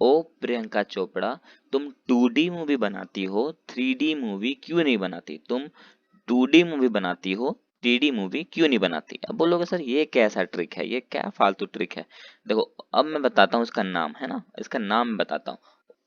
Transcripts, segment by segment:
ओ प्रियंका चोपड़ा, तुम 2D movie बनाती हो, 3D मूवी क्यों नहीं बनाती? तुम 2D मूवी बनाती हो, 3D मूवी क्यों नहीं बनाती? अब बोलोगे सर ये कैसा ट्रिक है, ये क्या फालतू ट्रिक है? देखो अब मैं बताता हूँ इसका नाम, है ना, इसका नाम मैं बताता हूँ।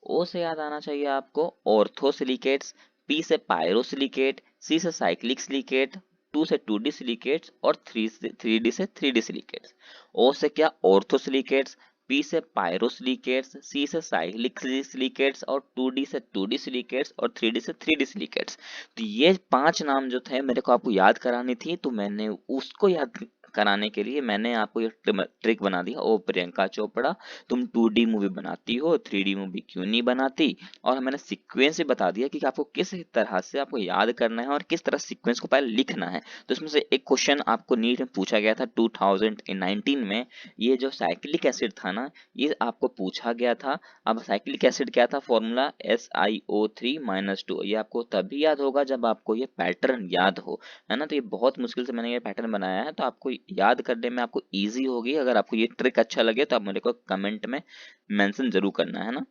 ओ से याद आना चाहिए आपको ऑर्थोसिलिकेट्स, पी से पायरोसिलिकेट, सी से साइक्लिक सिलिकेट, 2 से 2D सिलिकेट्स और 3D से 3D सिलिकेट्स। ओ से क्या ऑर्थोसिलिकेट्स, पी से पायरोसिलिकेट्स, सी से साइक्लिक सिलिकेट्स और 2D से 2D सिलिकेट्स और 3D से 3D सिलिकेट्स। तो ये 5 नाम जो थे मेरे को आपको याद करानी थी, तो मैंने उसको याद कराने के लिए मैंने आपको ये ट्रिक बना दिया। ओ प्रियंका चोपड़ा, तुम 2D मूवी बनाती हो, 3D मूवी क्यों नहीं बनाती? और मैंने सीक्वेंस भी बता दिया कि आपको किस तरह से आपको याद करना है और किस तरह सीक्वेंस को पहले लिखना है। तो इसमें से एक क्वेश्चन आपको नीट में पूछा गया था 2019 में। ये जो साइक्लिक एसिड था ना, ये आपको पूछा गया था। अब साइक्लिक एसिड क्या था? Formula SiO3-2। ये आपको तभी याद होगा जब आपको ये पैटर्न याद हो, है ना। तो ये बहुत मुश्किल से मैंने ये पैटर्न बनाया है, तो आपको याद करने में आपको इजी होगी। अगर आपको ये ट्रिक अच्छा लगे तो आप मेरे को कमेंट में मेंशन जरूर करना, है ना।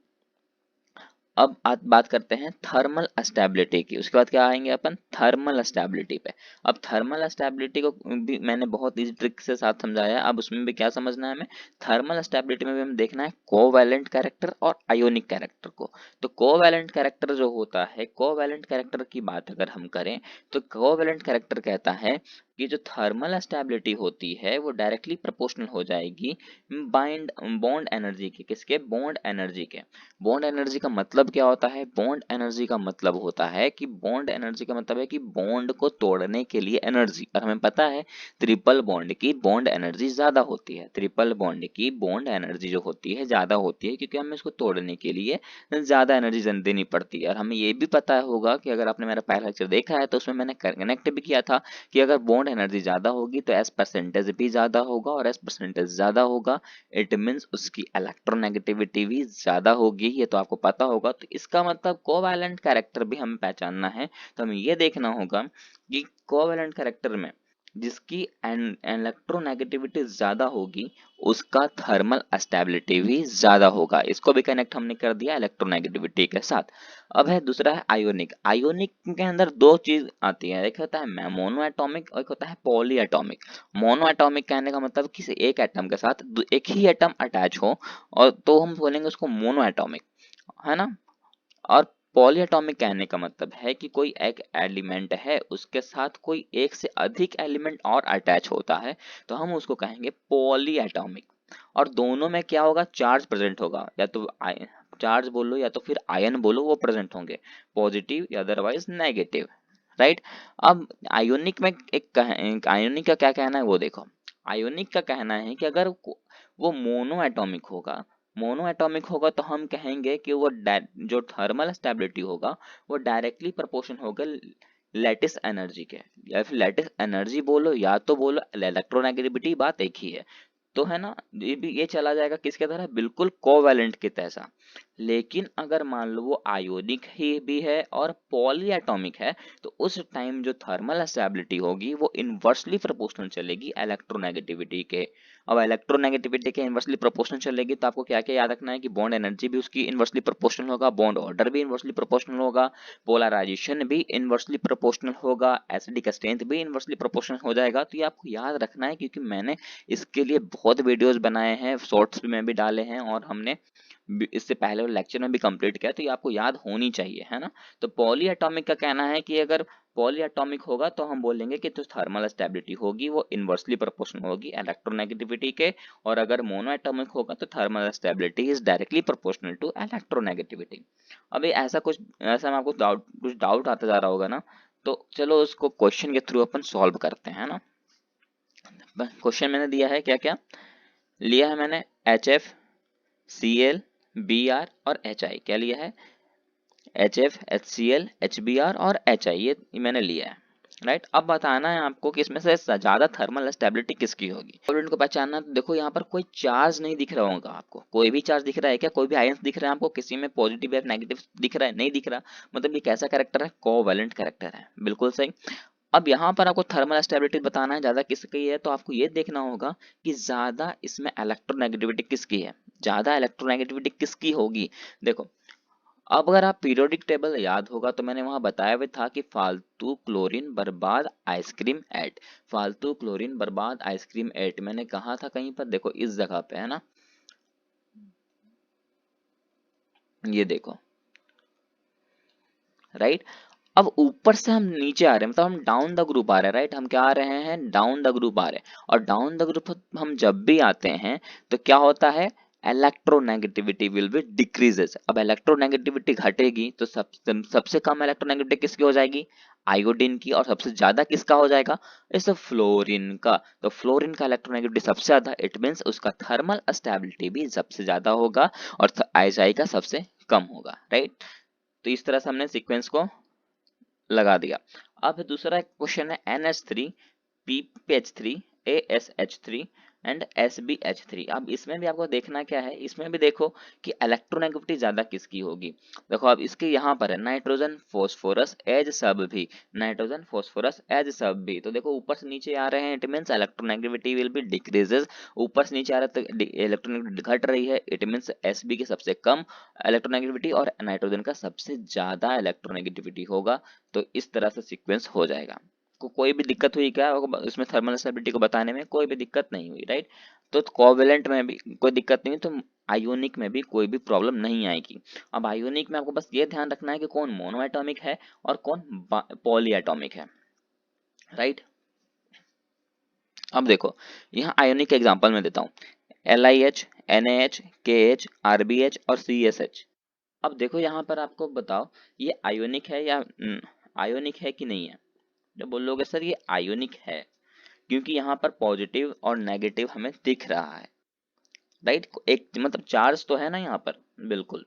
अब बात करते हैं थर्मल स्टेबिलिटी की। उसके बाद क्या आएंगे अपन? थर्मल स्टेबिलिटी पे। अब थर्मल स्टेबिलिटी को भी मैंने बहुत इजी ट्रिक से साथ समझाया है। अब उसमें भी क्या समझना है हमें? थर्मल स्टेबिलिटी में भी हमें देखना है कोवैलेंट कैरेक्टर और आयोनिक कैरेक्टर को। तो कोवैलेंट कैरेक्टर जो होता है, कोवैलेंट कैरेक्टर की बात अगर हम करें तो कोवैलेंट कैरेक्टर कहता है कि जो थर्मल स्टेबिलिटी होती है वो डायरेक्टली प्रोपोर्शनल हो जाएगी बाइंड बॉन्ड एनर्जी के। किसके? बॉन्ड एनर्जी के। बॉन्ड एनर्जी का मतलब क्या होता है? बॉन्ड एनर्जी का मतलब होता है कि बॉन्ड एनर्जी का मतलब है कि बॉन्ड को तोड़ने के लिए एनर्जी। और हमें पता है ट्रिपल बॉन्ड की बॉन्ड एनर्जी ज्यादा होती है। ट्रिपल बॉन्ड की बॉन्ड एनर्जी जो होती है ज्यादा होती है, क्योंकि हमें इसको तोड़ने के लिए ज्यादा एनर्जी देनी पड़ती है। और हमें ये भी पता होगा कि अगर आपने मेरा पहला लेक्चर देखा है तो उसमें मैंने कनेक्ट भी किया था कि अगर बॉन्ड एनर्जी ज्यादा होगी तो एस परसेंटेज भी ज्यादा होगा, और एस परसेंटेज ज्यादा होगा इट मीन्स उसकी इलेक्ट्रोनेगेटिविटी भी ज्यादा होगी। ये तो आपको पता होगा। तो इसका मतलब कोवैलेंट कैरेक्टर भी हमें पहचानना है। तो हमें ये देखना होगा कि कोवैलेंट कैरेक्टर में जिसकी इलेक्ट्रोनेगेटिविटी ज्यादा होगी उसका थर्मल स्टेबिलिटी भी ज्यादा होगा। इसको भी कनेक्ट हमने कर दिया इलेक्ट्रोनेगेटिविटी के साथ। अब है दूसरा है आयोनिक। आयोनिक के अंदर दो चीज आती है, एक होता है मोनो एटॉमिक और एक होता है पॉली एटॉमिक। मोनो एटॉमिक कहने का मतलब किसी एक एटम के साथ एक ही एटम अटैच हो, और तो हम बोलेंगे उसको मोनो एटॉमिक, है ना। और पॉली एटॉमिक कहने का मतलब है कि कोई एक एलिमेंट है उसके साथ कोई एक से अधिक एलिमेंट और अटैच होता है, तो हम उसको कहेंगे पॉली एटॉमिक। और दोनों में क्या होगा? चार्ज प्रेजेंट होगा, या तो चार्ज बोलो या तो फिर आयन बोलो, वो प्रेजेंट होंगे, पॉजिटिव या अदरवाइज नेगेटिव, राइट। अब आयोनिक में एक आयोनिक का क्या कहना है वो देखो। आयोनिक का कहना है कि अगर वो मोनो एटॉमिक होगा, मोनो एटॉमिक होगा तो हम कहेंगे कि वो जो थर्मल स्टेबिलिटी होगा वो डायरेक्टली प्रोपोर्शन होगा लैटिस एनर्जी के। या फिर लैटिस एनर्जी बोलो या तो बोलो इलेक्ट्रोनेगेटिविटी, बात एक ही है। तो है ना, ये भी ये चला जाएगा किसके तरह? बिल्कुल कोवैलेंट के तैसा। लेकिन अगर मान लो वो आयोनिक ही भी है और पॉली एटॉमिक है, तो उस टाइम जो थर्मल स्टेबिलिटी होगी वो इनवर्सली प्रोपोर्शनल चलेगी इलेक्ट्रोनेगेटिविटी के। अब इलेक्ट्रोनेगेटिविटी के इनवर्सली प्रोपोर्शनल चलेगी तो आपको क्या क्या याद रखना है कि बॉन्ड एनर्जी भी उसकी इनवर्सली प्रोपोर्शनल होगा, बॉन्ड ऑर्डर भी इनवर्सली प्रोपोर्शनल होगा, पोलराइजेशन भी इनवर्सली प्रोपोर्शनल होगा, एसिडिक स्ट्रेंथ भी इनवर्सली प्रोपोर्शनल हो जाएगा। तो ये आपको याद रखना है, क्योंकि मैंने इसके लिए बहुत वीडियोस बनाए हैं, शॉर्ट्स में भी डाले हैं, और हमने इससे पहले लेक्चर में भी कंप्लीट किया। तो ये आपको याद होनी चाहिए, है ना। तो पॉली एटॉमिक का कहना है कि अगर पॉली एटॉमिक होगा तो हम बोलेंगे कि जो थर्मल स्टेबिलिटी होगी वो इनवर्सली प्रोपोर्शनल होगी इलेक्ट्रोनेगेटिविटी के। और अगर मोनो एटॉमिक होगा तो thermal stability is directly proportional to electronegativity. अभी ऐसा में आपको कुछ डाउट आता जा रहा होगा ना, तो चलो उसको क्वेश्चन के थ्रू अपन सॉल्व करते हैं, है ना। क्वेश्चन मैंने दिया है, क्या क्या लिया है मैंने? HF, Cl, Br और HI। क्या लिया है? HF, HCl, HBr और HI, ये मैंने लिया है, राइट। अब बताना है आपको कि इसमें से ज्यादा थर्मल स्टेबिलिटी किसकी होगी। कोवैलेंट को पहचानना, तो देखो यहाँ पर कोई चार्ज नहीं दिख रहा होगा आपको। कोई भी चार्ज दिख रहा है क्या? कोई भी आयंस दिख रहा है आपको? किसी में पॉजिटिव या नेगेटिव दिख रहा है? नहीं दिख रहा। मतलब ये कैसा कैरेक्टर है? कोवैलेंट कैरेक्टर है, बिल्कुल सही। अब यहाँ पर आपको थर्मल स्टेबिलिटी बताना है ज्यादा किसकी है, तो आपको ये देखना होगा कि ज्यादा इसमें इलेक्ट्रोनेगेटिविटी किसकी है, ज्यादा इलेक्ट्रोनेगेटिविटी किसकी होगी। देखो अब अगर आप पीरियोडिक टेबल याद होगा तो मैंने वहां बताया हुआ था कि फालतू क्लोरीन बर्बाद आइसक्रीम एट, फालतू क्लोरीन बर्बाद आइसक्रीम एट मैंने कहा था कहीं पर, देखो इस जगह पे है ना, ये देखो राइट। अब ऊपर से हम नीचे आ रहे हैं, मतलब हम डाउन द ग्रुप आ रहे हैं, राइट, हम क्या आ रहे हैं, डाउन द ग्रुप आ रहे हैं। और डाउन द ग्रुप हम जब भी आते हैं तो क्या होता है, इलेक्ट्रोनेगेटिविटी विल बी डिक्रीजेस। अब इलेक्ट्रोनेगेटिविटी घटेगी तो सबसे कम इलेक्ट्रोनेगेटिविटी किसकी हो जाएगी, आयोडीन की, और सबसे ज्यादा किसका हो जाएगा, इस फ्लोरीन का। तो फ्लोरीन का इलेक्ट्रोनेगेटिविटी सबसे ज्यादा, इट मींस उसका थर्मल स्टेबिलिटी भी सबसे ज्यादा होगा और आईएसआई का सबसे कम होगा, राइट। तो इस तरह से हमने सीक्वेंस को लगा दिया। अब दूसरा क्वेश्चन है NH3 PPH3 ASH3 and SbH3। अब इसमें भी आपको देखना क्या है, इसमें भी देखो कि इलेक्ट्रोनेगेटिविटी ज्यादा किसकी होगी। देखो अब इसके यहाँ पर है नाइट्रोजन फोस्फोरस एज सब भी, नाइट्रोजन फोस्फोरस एज सब भी। तो देखो ऊपर से नीचे आ रहे हैं, it means electronegativity will be decreases. ऊपर से नीचे आ रहा है तो इलेक्ट्रोनेगेटिविटी घट रही है, इट मींस Sb की सबसे कम इलेक्ट्रोनेगेटिविटी और नाइट्रोजन का सबसे ज्यादा इलेक्ट्रोनेगेटिविटी होगा। तो इस तरह से सीक्वेंस हो जाएगा। कोई भी दिक्कत हुई क्या इसमें थर्मल स्टेबिलिटी को बताने में, कोई भी दिक्कत नहीं हुई, राइट। तो कोवेलेंट में भी कोई दिक्कत नहीं, तो आयोनिक में भी कोई भी प्रॉब्लम नहीं आएगी। अब आयोनिक में आपको बस ये ध्यान रखना है कि कौन मोनो एटॉमिक है और कौन पॉली एटॉमिक है, राइट। अब देखो यहाँ आयोनिक के एग्जांपल में देता हूँ, LiH NaH KH RBH और CSH। अब देखो यहाँ पर आपको बताओ ये आयोनिक है या आयोनिक है कि नहीं है। जब बोलोगे सर ये आयोनिक है, क्योंकि यहाँ पर पॉजिटिव और नेगेटिव हमें दिख रहा है, राइट, एक मतलब चार्ज तो है ना यहाँ पर, बिल्कुल।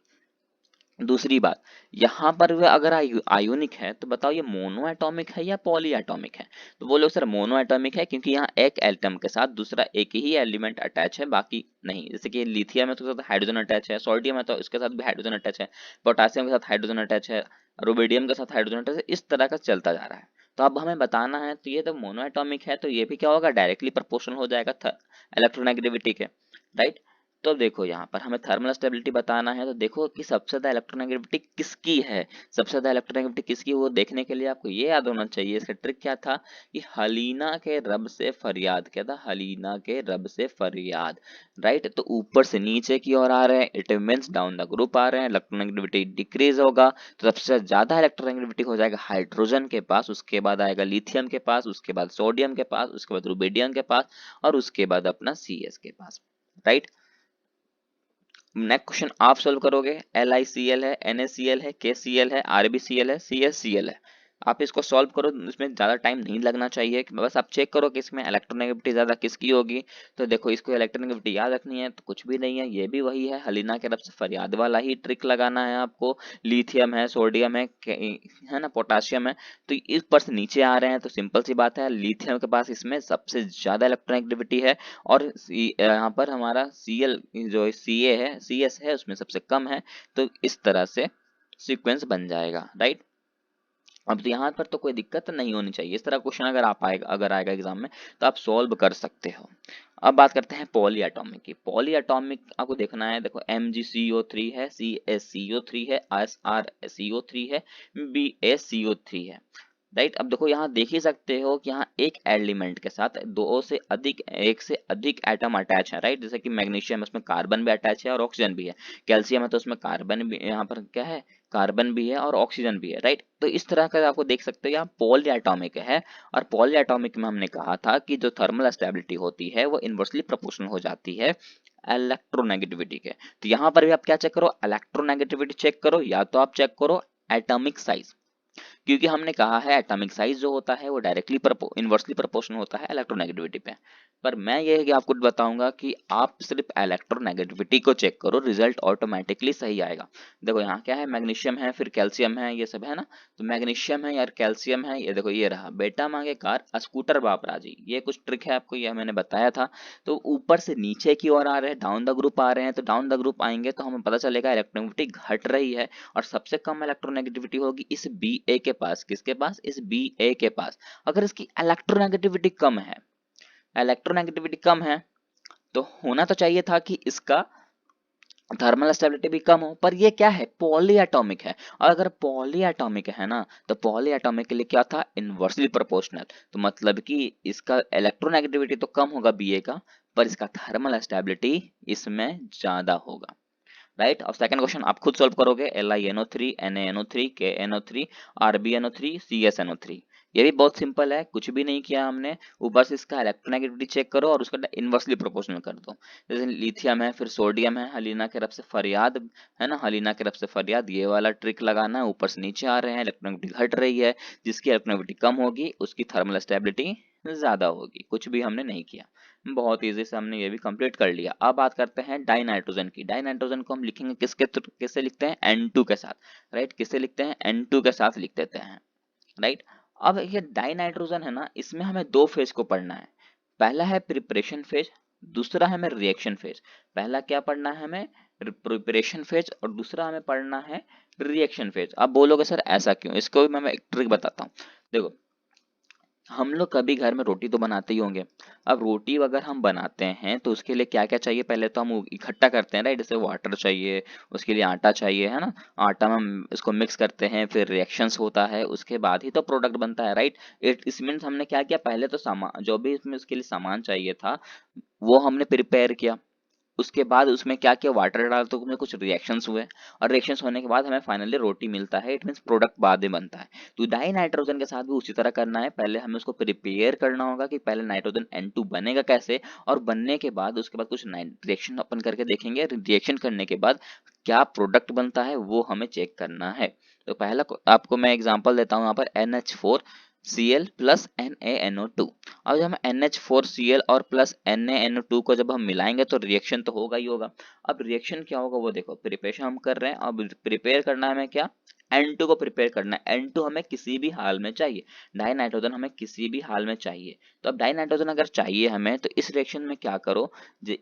दूसरी बात, यहाँ पर भी अगर आयोनिक है तो बताओ ये मोनो एटॉमिक है या पॉली एटॉमिक है। तो बोलो सर मोनो एटॉमिक है, क्योंकि यहाँ एक एटम के साथ दूसरा एक ही एलिमेंट अटैच है, बाकी नहीं। जैसे कि लिथियम है तो उसके साथ हाइड्रोजन अटैच है, सोडियम है तो इसके साथ भी हाइड्रोजन अटैच है, पोटासियम के साथ हाइड्रोजन अटैच है, रुबिडियम के साथ हाइड्रोजन अटैच है, इस तरह का चलता जा रहा है। तो अब हमें बताना है, तो ये तो मोनो एटॉमिक है तो ये भी क्या होगा, डायरेक्टली प्रोपोर्शनल हो जाएगा इलेक्ट्रोनेगेटिविटी के, राइट। तो देखो यहाँ पर हमें थर्मल स्टेबिलिटी बताना है, तो देखो कि सबसे ज्यादा इलेक्ट्रोनेगेटिविटी किसकी है, सबसे ज्यादा इलेक्ट्रोनेगेटिविटी किसकी, वो देखने के लिए आपको ये याद होना चाहिए, इसका ट्रिक क्या था कि हलीना के रब से फरियाद, क्या था, हलीना के रब से फरियाद, राइट। तो ऊपर से नीचे की ओर आ रहे हैं, it means down the group आ रहे हैं, इलेक्ट्रोनेगेटिविटी डिक्रीज होगा। तो सबसे ज्यादा इलेक्ट्रोनेगेटिविटी हो जाएगा हाइड्रोजन के पास, उसके बाद आएगा लिथियम के पास, उसके बाद सोडियम के पास, उसके बाद रुबिडियम के पास, और उसके बाद अपना CS के पास, राइट। नेक्स्ट क्वेश्चन आप सोल्व करोगे, LiCl है, NaCl है, KCl है, RbCl है, CSCl है। आप इसको सॉल्व करो, इसमें ज्यादा टाइम नहीं लगना चाहिए, बस आप चेक करो कि इसमें इलेक्ट्रोनेगेटिविटी ज्यादा किसकी होगी। तो देखो इसको इलेक्ट्रोनेगेटिविटी याद रखनी है तो कुछ भी नहीं है, ये भी वही है, हलीना के रब से फरियाद वाला ही ट्रिक लगाना है आपको। लिथियम है, सोडियम है ना, पोटासियम है, तो इस पर से नीचे आ रहे हैं तो सिंपल सी बात है, लिथियम के पास इसमें सबसे ज्यादा इलेक्ट्रोनेगेटिविटी है, और यहाँ पर हमारा Cl जो Ca है, CS है, उसमें सबसे कम है। तो इस तरह से सीक्वेंस बन जाएगा, राइट। अब तो यहाँ पर तो कोई दिक्कत नहीं होनी चाहिए, इस तरह क्वेश्चन अगर आएगा एग्जाम में तो आप सॉल्व कर सकते हो। अब बात करते हैं पॉली एटॉमिक की। पॉली एटॉमिक आपको देखना है, देखो MgCO3 है, CsCO3 है, SrCO3 है, BaCO3 है, राइट। अब देखो यहाँ देख ही सकते हो कि यहाँ एक एलिमेंट के साथ एक से अधिक एटम अटैच है, राइट। जैसे कि मैग्नीशियम, उसमें कार्बन भी अटैच है और ऑक्सीजन भी है, कैल्शियम है तो उसमें कार्बन भी, यहाँ पर क्या है, कार्बन भी है और ऑक्सीजन भी है, राइट। तो इस तरह का आपको देख सकते हो यहाँ पॉली एटॉमिक है, और पॉली एटॉमिक में हमने कहा था कि जो थर्मल स्टेबिलिटी होती है वो इनवर्सली प्रोपोर्शनल हो जाती है इलेक्ट्रोनेगेटिविटी के। तो यहाँ पर भी आप क्या चेक करो, इलेक्ट्रोनेगेटिविटी चेक करो, या तो आप चेक करो एटॉमिक साइज, क्योंकि हमने कहा है एटॉमिक साइज जो होता है वो डायरेक्टली इनवर्सली प्रोपोर्शनल होता है इलेक्ट्रोनेगेटिविटी पे, पर मैं ये है कि आपको बताऊंगा कि आप सिर्फ इलेक्ट्रोनेगेटिविटी को चेक करो, रिजल्ट ऑटोमेटिकली सही आएगा। देखो यहाँ क्या है, मैग्नीशियम है, फिर कैल्शियम है, ये सब है ना। तो मैग्नीशियम है यार, कैल्शियम है, ये देखो ये रहा, बेटा मांगे कार स्कूटर बाप राजी, ये कुछ ट्रिक है आपको, ये मैंने बताया था। तो ऊपर से नीचे की ओर आ रहे हैं, डाउन द ग्रुप आ रहे हैं, तो डाउन द ग्रुप आएंगे तो हमें पता चलेगा इलेक्ट्रोनेगेटिविटी घट रही है, और सबसे कम इलेक्ट्रोनेगेटिविटी होगी इस बी ए के पास। किसके पास? इस बी ए के पास। अगर इसकी इलेक्ट्रोनेगेटिविटी कम है, इलेक्ट्रोनेगेटिविटी कम है, तो होना तो चाहिए था कि इसका थर्मल स्टेबिलिटी भी कम हो, पर ये क्या है, पॉली एटॉमिक है। और अगर पॉली एटॉमिक है ना, तो पॉली एटॉमिक के लिए क्या था, इनवर्सली प्रोपोर्शनल। तो मतलब कि इसका इलेक्ट्रोनेगेटिविटी तो कम होगा बीए का, पर इसका थर्मल स्टेबिलिटी इसमें ज्यादा होगा। राइट। और सेकंड क्वेश्चन आप खुद सॉल्व करोगे, LiNO3 NaNO3 KNO3 RbNO3 CsNO3। ये भी बहुत सिंपल है, कुछ भी नहीं किया हमने, ऊपर से इसका इलेक्ट्रोनेगेटिविटी चेक करो और उसका इनवर्सली प्रोपोर्शनल कर दो। जैसे लिथियम है, फिर सोडियम है, हलीना के रब से फरियाद है ना, हलीना के रब से फरियाद, ये वाला ट्रिक लगाना है। ऊपर से नीचे आ रहे हैं, इलेक्ट्रोनेगेटिविटी घट रही है, जिसकी इलेक्ट्रोनेगेटिविटी कम होगी उसकी थर्मल स्टेबिलिटी ज्यादा होगी। कुछ भी हमने नहीं किया, बहुत इजी से हमने ये भी कंप्लीट कर लिया। अब बात करते हैं डाइनाइट्रोजन की। डाइनाइट्रोजन को हम लिखेंगे किससे लिखते हैं, N2 के साथ। राइट, किससे लिखते हैं, N2 के साथ लिख देते हैं। राइट। अब ये डाइनाइट्रोजन है ना, इसमें हमें दो फेज को पढ़ना है। पहला है प्रिपरेशन फेज, दूसरा है हमें रिएक्शन फेज। पहला क्या पढ़ना है हमें, प्रिपरेशन फेज, और दूसरा हमें पढ़ना है रिएक्शन फेज। अब बोलोगे सर ऐसा क्यों, इसको भी मैं एक ट्रिक बताता हूँ। देखो, हम लोग कभी घर में रोटी तो बनाते ही होंगे। अब रोटी अगर हम बनाते हैं तो उसके लिए क्या क्या चाहिए, पहले तो हम इकट्ठा करते हैं, राइट। जैसे वाटर चाहिए, उसके लिए आटा चाहिए, है ना। आटा में हम इसको मिक्स करते हैं, फिर रिएक्शंस होता है, उसके बाद ही तो प्रोडक्ट बनता है, राइट। इट मीन्स हमने क्या किया, पहले तो सामान जो भी इसमें उसके लिए सामान चाहिए था वो हमने प्रिपेयर किया, उसके बाद उसमें क्या किया, वाटर डाला, तो उसमें कुछ रिएक्शंस हुए, और रिएक्शंस होने के बाद हमें फाइनली रोटी मिलता है। इट मींस प्रोडक्ट बाद में बनता है। तो डाई नाइट्रोजन के साथ भी उसी तरह करना है, पहले हमें उसको प्रिपेयर करना होगा कि पहले नाइट्रोजन N2 बनेगा कैसे, और बनने के बाद उसके बाद कुछ रिएक्शन अपन करके देखेंगे, रिएक्शन करने के बाद क्या प्रोडक्ट बनता है वो हमें चेक करना है। तो पहला आपको मैं एग्जांपल देता हूँ यहाँ पर, NH4Cl प्लस NaNO2। अब जब हम NH4Cl और प्लस NaNO2 को जब हम मिलाएंगे तो रिएक्शन तो होगा ही होगा। अब रिएक्शन क्या होगा वो देखो, प्रिपरेशन हम कर रहे हैं, अब प्रिपेयर करना है हमें क्या, N2 को प्रिपेयर करना है। N2 हमें किसी भी हाल में चाहिए, डाई नाइट्रोजन हमें किसी भी हाल में चाहिए। तो अब डाई नाइट्रोजन अगर चाहिए हमें, तो इस रिएक्शन में क्या करो,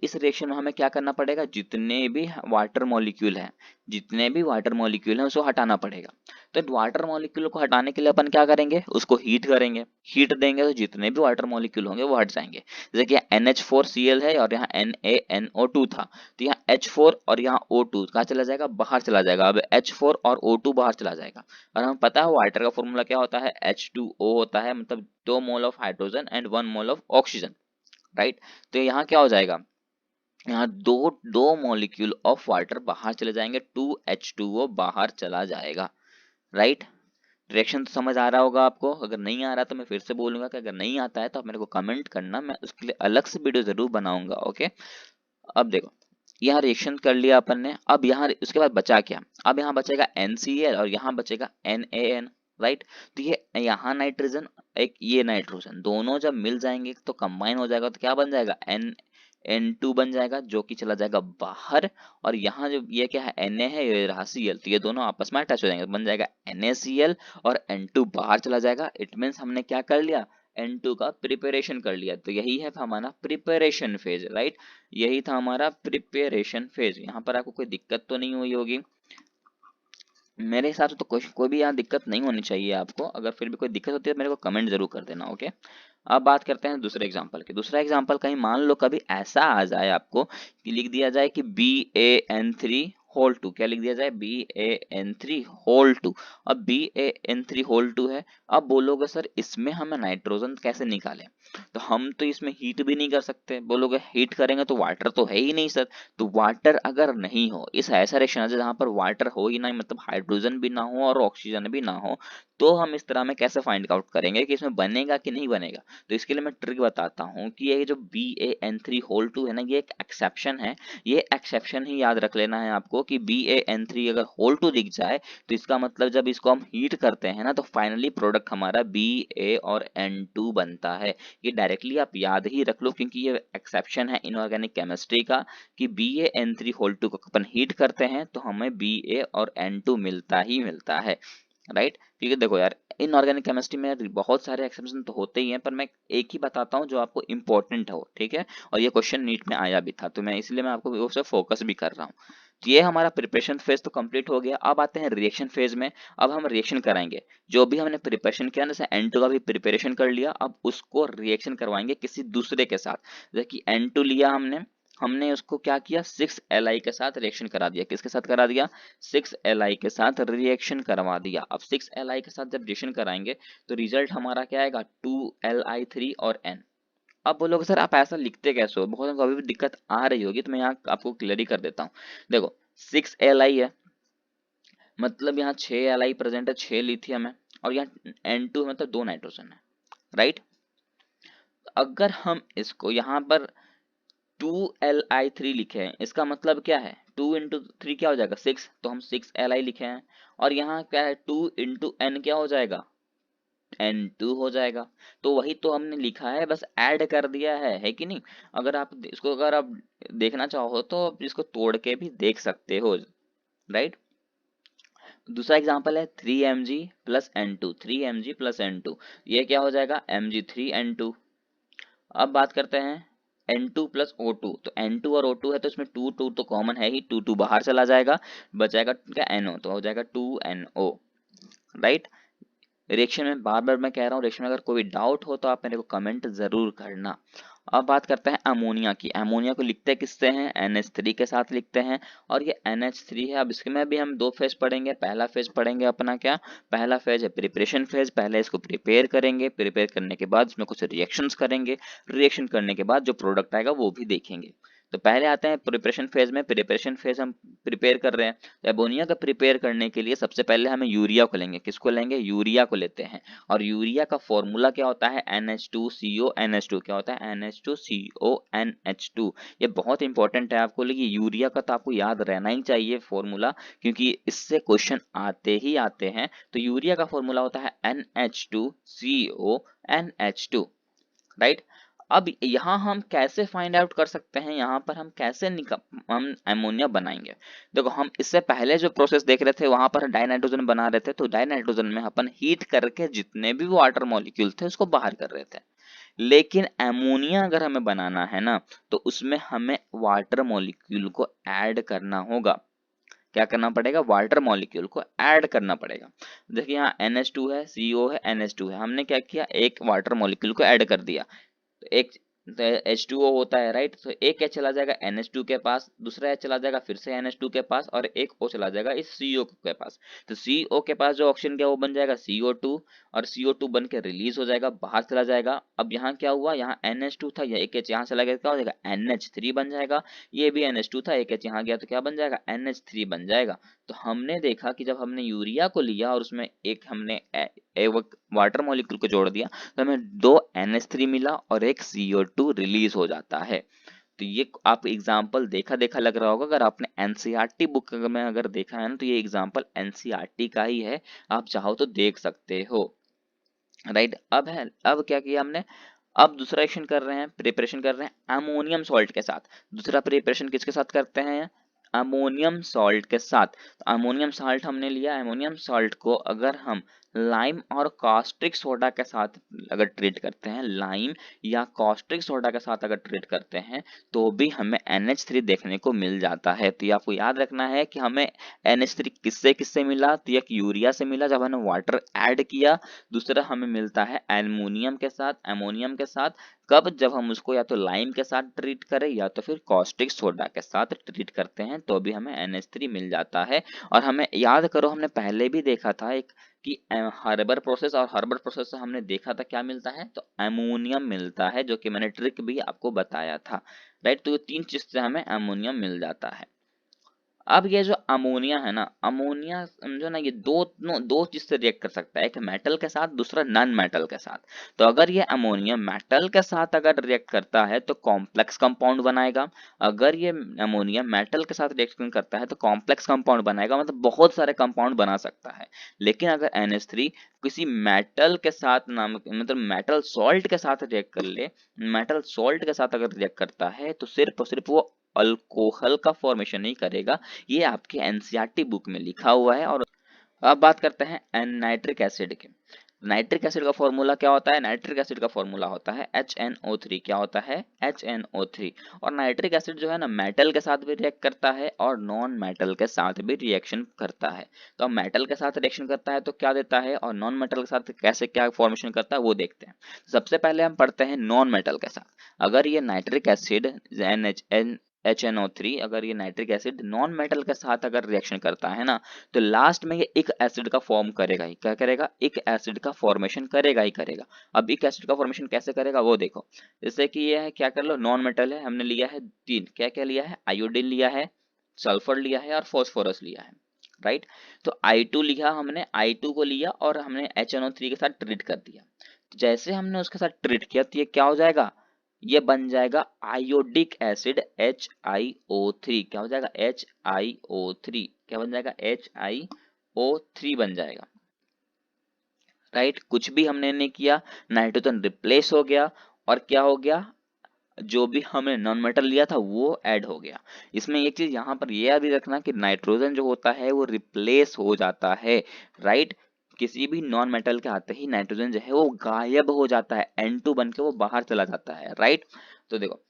इस रिएक्शन में हमें क्या करना पड़ेगा, जितने भी वाटर मॉलिक्यूल हैं, जितने भी वाटर मॉलिक्यूल हैं उसको हटाना पड़ेगा। तो वाटर मॉलिक्यूल को हटाने के लिए अपन क्या करेंगे, उसको हीट करेंगे, हीट देंगे तो जितने भी वाटर मॉलिक्यूल होंगे वो हट जाएंगे। जैसे कि NH4Cl है और यहाँ NaNO2 था, तो यहाँ H4 और यहाँ O2 कहाँ चला जाएगा, बाहर चला जाएगा। अब H4 और O2 बाहर चला जाएगा, और हमें पता है वाटर का फॉर्मूला क्या होता है, H2O होता है, मतलब 2 mole of hydrogen and 1 mole of oxygen, right. तो यहाँ क्या हो जाएगा, यहाँ दो दो मॉलिक्यूल ऑफ वाटर बाहर चले जाएंगे, 2H2O बाहर चला जाएगा, राइट। डायरेक्शन तो समझ आ रहा होगा आपको, अगर नहीं आ रहा तो मैं फिर से बोलूंगा कि अगर नहीं आता है तो आप मेरे को कमेंट करना, मैं उसके लिए अलग से वीडियो जरूर बनाऊंगा, ओके। अब देखो, यहाँ रिएक्शन कर लिया अपन ने, अब यहाँ उसके बाद बचा क्या, अब यहाँ बचेगा NCl और यहाँ बचेगा NaN, राइट। तो ये यहाँ नाइट्रोजन, एक ये नाइट्रोजन, दोनों जब मिल जाएंगे तो कंबाइन हो जाएगा, तो क्या बन जाएगा, N2 बन जाएगा, जो कि चला जाएगा बाहर। और यहाँ जो ये क्या है, Na है, ये रहा Cl, तो ये दोनों आपस में टच हो जाएंगे, तो बन जाएगा NaCl, और N2 बाहर चला जाएगा। इट मीन्स हमने क्या कर लिया, N2 का प्रिपरेशन कर लिया। तो यही है हमारा प्रिपरेशन फेज, राइट। यही था हमारा प्रिपरेशन फेज। यहाँ पर आपको कोई दिक्कत तो नहीं हुई होगी, मेरे हिसाब से तो कोई भी यहाँ दिक्कत नहीं होनी चाहिए आपको। अगर फिर भी कोई दिक्कत होती है तो मेरे को कमेंट जरूर कर देना, ओके। अब बात करते हैं दूसरे एग्जांपल की। दूसरा एग्जांपल, कहीं मान लो कभी ऐसा आ जाए आपको कि लिख दिया जाए कि BaN3 होल 2, क्या लिख दिया जाए, BaN3 होल 2। अब BaN3 होल 2 है, अब बोलोगे सर इसमें हमें नाइट्रोजन कैसे निकालें, तो हम तो इसमें हीट भी नहीं कर सकते। बोलोगे हीट करेंगे तो वाटर तो है ही नहीं सर। तो वाटर अगर नहीं हो, इस ऐसा रिएक्शन है जहाँ पर वाटर हो ही ना, मतलब हाइड्रोजन भी ना हो और ऑक्सीजन भी ना हो, तो हम इस तरह में कैसे फाइंड आउट करेंगे कि इसमें बनेगा कि नहीं बनेगा। तो इसके लिए मैं ट्रिक बताता हूँ कि ये जो BaN3 है ना, ये एक एक्सेप्शन है। ये एक्सेप्शन ही याद रख लेना है आपको कि BaN3 अगर होल 2 दिख जाए तो इसका मतलब जब इसको हम हीट करते हैं ना तो फाइनली प्रोडक्ट हमारा Ba और N2 बनता है। ये डायरेक्टली आप याद ही रख लो क्योंकि ये एक्सेप्शन है इनऑर्गेनिक केमिस्ट्री का कि BaN3 को अपन हीट करते हैं तो हमें Ba और N2 मिलता ही मिलता है, राइट। क्योंकि देखो यार, इनऑर्गेनिक केमिस्ट्री में बहुत सारे एक्सेप्शन तो होते ही हैं, पर मैं एक ही बताता हूँ जो आपको इंपॉर्टेंट हो, ठीक है। और ये क्वेश्चन नीट में आया भी था तो मैं इसलिए मैं आपको उसे फोकस भी कर रहा हूँ। तो ये हमारा प्रिपरेशन फेज तो कंप्लीट हो गया। अब आते हैं रिएक्शन फेज में। अब हम रिएक्शन कराएंगे, जो भी हमने प्रिपरेशन किया, जैसे N2 का भी प्रिपरेशन कर लिया, अब उसको रिएक्शन करवाएंगे किसी दूसरे के साथ। जैसे कि N2 लिया हमने, हमने उसको क्या किया, 6Li के साथ रिएक्शन करा दिया। किसके साथ करा दिया, 6Li के साथ रिएक्शन करवा दिया। अब 6Li के साथ जब रिएक्शन कराएंगे तो रिजल्ट हमारा क्या आएगा, 2Li3 और N। अब बोलोगे सर आप ऐसा लिखते कैसे हो, बहुत अभी भी दिक्कत आ रही होगी, तो मैं यहाँ आपको क्लियर ही कर देता हूँ। देखो 6Li है, मतलब यहाँ 6Li प्रेजेंट है, 6 लिथियम है, और यहाँ N2 है, मतलब 2 नाइट्रोजन है, राइट। अगर हम इसको यहाँ पर 2Li3 लिखे हैं, इसका मतलब क्या है, 2 × 3 क्या हो जाएगा, 6, तो हम 6Li लिखे हैं। और यहाँ क्या है, 2 × N क्या हो जाएगा, N2 हो जाएगा। तो वही तो हमने लिखा है, बस ऐड कर दिया है कि नहीं। अगर आप इसको अगर आप देखना चाहो तो आप इसको तोड़ के भी देख सकते हो, राइट। दूसरा एग्जांपल है 3Mg plus N2, 3Mg plus N2, ये क्या हो जाएगा, Mg3N2। अब बात करते हैं N2 प्लस O2, तो N2 और O2 है तो इसमें 2 2 तो कॉमन है ही, 2 2 बाहर चला जाएगा, बचाएगा क्या, NO, तो हो जाएगा 2NO, राइट। रिएक्शन में बार बार मैं कह रहा हूँ, रिएक्शन में अगर कोई डाउट हो तो आप मेरे को कमेंट जरूर करना। अब बात करते हैं अमोनिया की। अमोनिया को लिखते किससे हैं, NH3 के साथ लिखते हैं, और ये NH3 है। अब इसके में भी हम दो फेज पढ़ेंगे। पहला फेज पढ़ेंगे अपना क्या, पहला फेज है प्रिपरेशन फेज। पहले इसको प्रिपेयर करेंगे, प्रिपेयर करने के बाद इसमें कुछ रिएक्शंस करेंगे, रिएक्शन करने के बाद जो प्रोडक्ट आएगा वो भी देखेंगे। तो पहले आते हैं प्रिपरेशन फेज में। प्रिपरेशन फेज हम प्रिपेयर कर रहे हैं, तो अमोनिया का प्रिपेयर करने के लिए सबसे पहले हमें यूरिया को लेंगे। किसको लेंगे, यूरिया को लेते हैं। और यूरिया का फॉर्मूला क्या होता है, NH2CO NH2। क्या होता है, NH2CO NH2। ये बहुत इंपॉर्टेंट है आपको, लेकिन यूरिया का तो आपको याद रहना ही चाहिए फॉर्मूला, क्योंकि इससे क्वेश्चन आते ही आते हैं। तो यूरिया का फॉर्मूला होता है NH2CO NH2, राइट। अब यहाँ हम कैसे फाइंड आउट कर सकते हैं, यहाँ पर हम कैसे हम अमोनिया बनाएंगे। देखो हम इससे पहले जो प्रोसेस देख रहे थे वहां पर डाइनाइट्रोजन बना रहे थे, तो डाइनाइट्रोजन में अपन हीट करके जितने भी वाटर मॉलिक्यूल थे उसको बाहर कर रहे थे। लेकिन अमोनिया अगर हमें बनाना है ना, तो उसमें हमें वाटर मॉलिक्यूल को ऐड करना होगा। क्या करना पड़ेगा, वाटर मॉलिक्यूल को ऐड करना पड़ेगा। देखिए यहाँ NH2 है, CO है, NH2 है, हमने क्या किया, एक वाटर मॉलिक्यूल को ऐड कर दिया। तो एक H2O होता है, राइट। तो एक H चला जाएगा NH2 के पास, दूसरा H चला जाएगा फिर से NH2 के पास, और एक O चला जाएगा इस CO के पास। तो CO के पास जो ऑक्सीजन क्या वो बन जाएगा CO2, और CO2 बन के रिलीज हो जाएगा, बाहर चला जाएगा। अब यहाँ क्या हुआ, यहाँ NH2 था, यह एक H यहाँ चला गया, क्या हो जाएगा, NH3 बन जाएगा। ये भी NH2 था, एक H यहाँ गया तो क्या बन जाएगा, NH3 बन जाएगा। तो हमने देखा कि जब हमने यूरिया को लिया और उसमें एक हमने वाटर मॉलिक्यूल को जोड़ दिया तो हमें 2 NH3 मिला और एक CO2 रिलीज हो जाता है। तो ये आप एग्जाम्पल देखा देखा लग रहा होगा, अगर आपने एनसीईआरटी बुक में अगर देखा है ना, तो ये एग्जाम्पल एनसीईआरटी का ही है, आप चाहो तो देख सकते हो, राइट। अब क्या किया हमने, अब दूसरा एक्शन कर रहे हैं, प्रिपरेशन कर रहे हैं अमोनियम सॉल्ट के साथ। दूसरा प्रिपरेशन किसके साथ करते हैं, अमोनियम सॉल्ट के साथ। तो अमोनियम सॉल्ट हमने लिया, अमोनियम सॉल्ट को अगर हम लाइम और कॉस्टिक सोडा के साथ अगर ट्रीट करते हैं, लाइम या कॉस्टिक सोडा के साथ अगर ट्रीट करते हैं, तो भी हमें NH3 देखने को मिल जाता है। तो ये आपको याद रखना है कि हमें NH3 किससे किससे मिला, तो एक यूरिया से मिला जब हमने वाटर ऐड किया, दूसरा हमें मिलता है एल्युमिनियम के साथ, अमोनियम के साथ। कब, जब हम उसको या तो लाइम के साथ ट्रीट करें या तो फिर कॉस्टिक सोडा के साथ ट्रीट करते हैं, तो भी हमें NH3 मिल जाता है। और हमें याद करो, हमने पहले भी देखा था एक कि हर्बर प्रोसेस, और हर्बर प्रोसेस से हमने देखा था क्या मिलता है, तो अमोनियम मिलता है, जो कि मैंने ट्रिक भी आपको बताया था, राइट। तो ये तीन चीज से हमें अमोनियम मिल जाता है। अब ये जो अमोनिया है ना, अमोनिया समझो ना, ये दो चीज से रिएक्ट कर सकता है, एक मेटल के साथ, दूसरा नॉन मेटल के साथ। तो अगर ये अमोनिया मेटल के साथ अगर रिएक्ट करता है तो कॉम्प्लेक्स कंपाउंड बनाएगा, अगर ये अमोनिया मेटल के साथ रिएक्शन करता है तो कॉम्प्लेक्स कंपाउंड बनाएगा, मतलब बहुत सारे कंपाउंड बना सकता है। लेकिन अगर NH3 किसी मेटल के साथ नाम मतलब मेटल सॉल्ट के साथ रिएक्ट कर ले, मेटल सॉल्ट के साथ अगर रिएक्ट करता है तो सिर्फ और सिर्फ वो अल्कोहल का फॉर्मेशन नहीं करेगा। ये आपके एनसीईआरटी बुक में लिखा हुआ है। और अब बात करते हैं नाइट्रिक एसिड के। नाइट्रिक एसिड का फॉर्मूला क्या होता है? नाइट्रिक एसिड का फॉर्मूला होता है HNO3। क्या होता है? HNO3। और नाइट्रिक एसिड जो है ना, मेटल के साथ भी रिएक्ट करता है और नॉन मेटल के साथ भी रिएक्शन करता है। तो अब मेटल के साथ रिएक्शन करता है तो क्या देता है, और नॉन मेटल के साथ कैसे क्या फॉर्मेशन करता है वो देखते हैं। सबसे पहले हम पढ़ते हैं नॉन मेटल के साथ। अगर ये नाइट्रिक एसिड HNO3, अगर ये नाइट्रिक एसिड नॉन मेटल के साथ अगर रिएक्शन करता है ना, तो लास्ट में ये एक एसिड का फॉर्म करेगा ही। क्या करेगा? एक एसिड का फॉर्मेशन करेगा ही करेगा। अब एक एसिड का फॉर्मेशन कैसे करेगा वो देखो। जैसे कि ये है, क्या कर लो, नॉन मेटल है, हमने लिया है तीन, क्या क्या लिया है, आयोडीन लिया है, सल्फर लिया है और फास्फोरस लिया है, राइट। तो I2 लिया हमने, I2 को लिया और हमने HNO3 के साथ ट्रीट कर दिया। तो जैसे हमने उसके साथ ट्रीट किया तो ये क्या हो जाएगा, ये बन जाएगा आयोडिक एसिड HiO3। क्या हो जाएगा? HiO3। क्या बन जाएगा? HiO3 बन जाएगा, राइट। कुछ भी हमने नहीं किया, नाइट्रोजन रिप्लेस हो गया और क्या हो गया, जो भी हमने नॉन मेटल लिया था वो ऐड हो गया। इसमें एक चीज यहाँ पर ये याद ही रखना कि नाइट्रोजन जो होता है वो रिप्लेस हो जाता है, राइट। किसी भी नॉन मेटल के आते ही नाइट्रोजन जो है वो गायब हो जाता है, N2 बन के वो बाहर चला जाता है, राइट। तो देखो,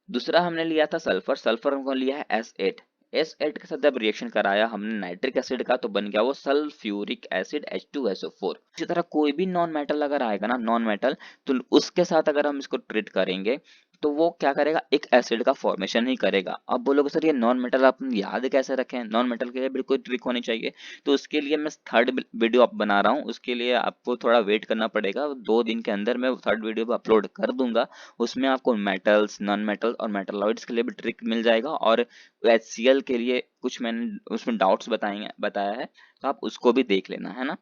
दूसरा हमने लिया था सल्फर, सल्फर हमको लिया है S8। S8 के साथ जब रिएक्शन कराया हमने नाइट्रिक एसिड का तो बन गया वो सल्फ्यूरिक एसिड H2SO4। इसी तरह कोई भी नॉन मेटल अगर आएगा ना, नॉन मेटल, तो उसके साथ अगर हम इसको ट्रीट करेंगे तो वो क्या करेगा, एक एसिड का फॉर्मेशन ही करेगा। अब बोलोगे सर ये नॉन मेटल आप याद कैसे रखें, नॉन मेटल के लिए बिल्कुल ट्रिक होनी चाहिए। तो उसके लिए मैं थर्ड वीडियो आप बना रहा हूँ, उसके लिए आपको थोड़ा वेट करना पड़ेगा, 2 दिन के अंदर मैं थर्ड वीडियो अपलोड कर दूंगा। उसमें आपको मेटल्स, नॉन मेटल और मेटलॉइड्स के लिए भी ट्रिक मिल जाएगा, और HCl के लिए कुछ मैंने उसमें डाउट्स बताया है, तो आप उसको भी देख लेना, है ना।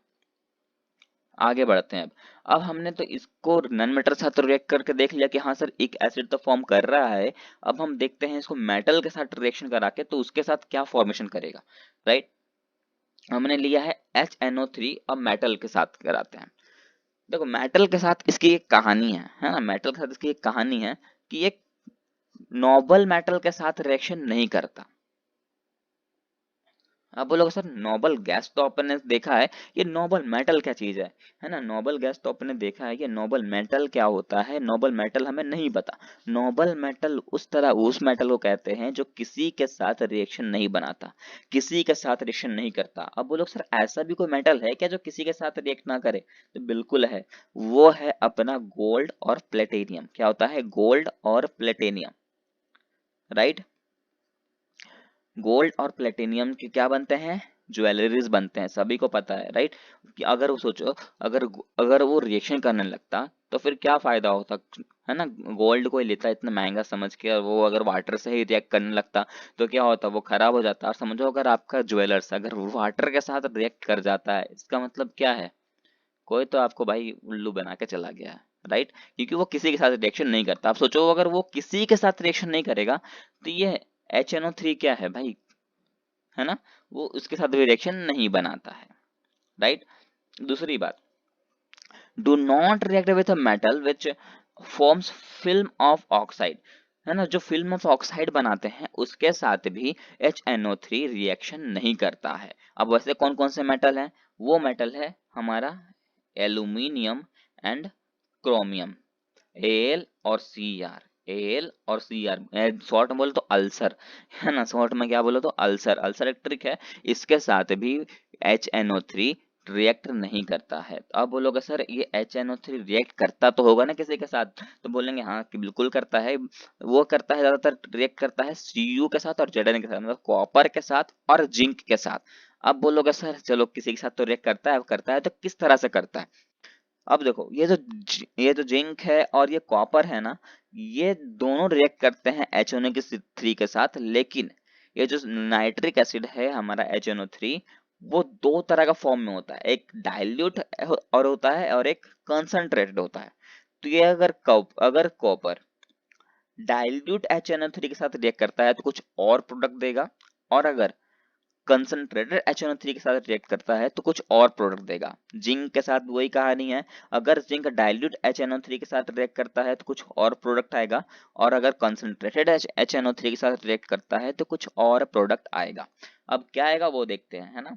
आगे बढ़ते हैं। अब हमने तो इसको नॉन मेटल के साथ रिएक्ट करके देख लिया कि हाँ सर एक एसिड तो फॉर्म कर रहा है। अब हम देखते हैं इसको मेटल के साथ रिएक्शन करा के तो उसके साथ क्या फॉर्मेशन करेगा, राइट। हमने लिया है HNO3, अब मेटल के साथ कराते हैं। देखो मेटल के साथ इसकी एक कहानी है ना, मेटल के साथ इसकी एक कहानी है कि ये नोबल मेटल के साथ रिएक्शन नहीं करता। आप बोलोगे सर नोबल गैस तो अपन ने देखा है, ये नोबल मेटल क्या चीज है ना। नोबल गैस तो अपन ने देखा है, ये नोबल मेटल क्या होता है, नोबल मेटल हमें नहीं पता। नोबल मेटल उस मेटल को कहते हैं जो किसी के साथ रिएक्शन नहीं बनाता, किसी के साथ रिएक्शन नहीं करता। अब बोलो सर ऐसा भी कोई मेटल है क्या जो किसी के साथ रिएक्ट ना करे? तो बिल्कुल है, वो है अपना गोल्ड और प्लेटिनियम। क्या होता है? गोल्ड और प्लेटिनियम, राइट। गोल्ड और प्लेटिनियम के क्या बनते हैं? ज्वेलरीज बनते हैं, सभी को पता है, राइट। कि अगर वो सोचो, अगर अगर वो रिएक्शन करने लगता तो फिर क्या फायदा होता, है ना। गोल्ड कोई लेता इतना महंगा समझ के और वो अगर वाटर से ही रिएक्ट करने लगता तो क्या होता, वो खराब हो जाता। और समझो अगर आपका ज्वेलर्स अगर वाटर के साथ रिएक्ट कर जाता है, इसका मतलब क्या है, कोई तो आपको भाई उल्लू बना के चला गया है, राइट। क्योंकि वो किसी के साथ रिएक्शन नहीं करता। आप सोचो अगर वो किसी के साथ रिएक्शन नहीं करेगा तो ये HNO3 क्या है भाई, है ना, वो उसके साथ भी रिएक्शन नहीं बनाता है, राइट। दूसरी बात, do not react with a metal which forms film of oxide, है ना। जो फिल्म ऑफ ऑक्साइड बनाते हैं उसके साथ भी HNO3 रिएक्शन नहीं करता है। अब वैसे कौन कौन से मेटल हैं? वो मेटल है हमारा एल्यूमिनियम एंड क्रोमियम, एल और Cr, एल और Cr, शॉर्ट में बोलो तो अल्सर, है ना। शॉर्ट में क्या बोलो तो अल्सर, अल्सर एक ट्रिक है। इसके साथ भी HNO3 रिएक्ट नहीं करता है। तो अब बोलोगे सर ये HNO3 रिएक्ट करता तो होगा ना किसी के साथ, तो बोलेंगे हाँ कि बिल्कुल करता है। वो करता है, ज्यादातर रिएक्ट करता है Cu के साथ और Zn के साथ, मतलब कॉपर के साथ और जिंक के साथ। अब बोलोगे सर चलो किसी के साथ तो रिएक्ट करता है तो किस तरह से करता है? अब देखो ये जो जिंक है और ये कॉपर है ना, ये दोनों रिएक्ट करते हैं HNO3 के साथ, लेकिन ये जो नाइट्रिक एसिड है हमारा HNO3, वो दो तरह का फॉर्म में होता है, एक डाइल्यूट और होता है और एक कंसंट्रेटेड होता है। तो ये अगर कॉपर डाइल्यूट HNO3 के साथ रिएक्ट करता है तो कुछ और प्रोडक्ट देगा, और अगर कंसंट्रेटेड HNO3 के साथ रिएक्ट करता है तो कुछ और प्रोडक्ट देगा। जिंक के साथ वही कहानी है, अगर जिंक डाइल्यूट HNO3 के साथ रिएक्ट करता है तो कुछ और प्रोडक्ट आएगा, और अगर कंसंट्रेटेड HNO3 के साथ रिएक्ट करता है तो कुछ और प्रोडक्ट आएगा। अब क्या आएगा वो देखते हैं, है ना।